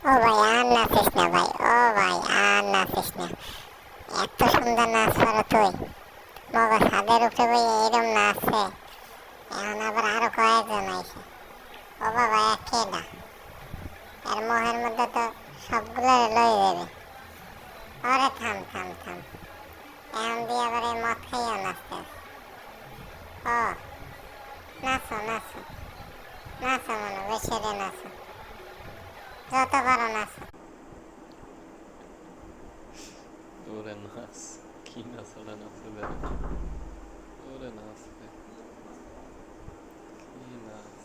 ও ভাই আর নাচিস না ভাই, ও ভাই আর নাচিস না। এত সুন্দর নাচ পারো তুই, মগো ছাদের উপরে ভাই এরম নাচছে। এখন আবার আরো কয়েকজন আইছে। ও বাবা কেডা, এর মোহের মধ্যে তো সবগুলো লয়ে যাবে। আরে থাম থাম থাম, এখন দিয়ে আবার এই মদ খাইয়া নাচতে। ও নাচো নাচো, নাচো মনে বেশি রে নাচো, যত পারো নাচো। ওরে নাচ, কি নাচাটা নাচে দেখ, ওরে নাচ রে, কি নাচ।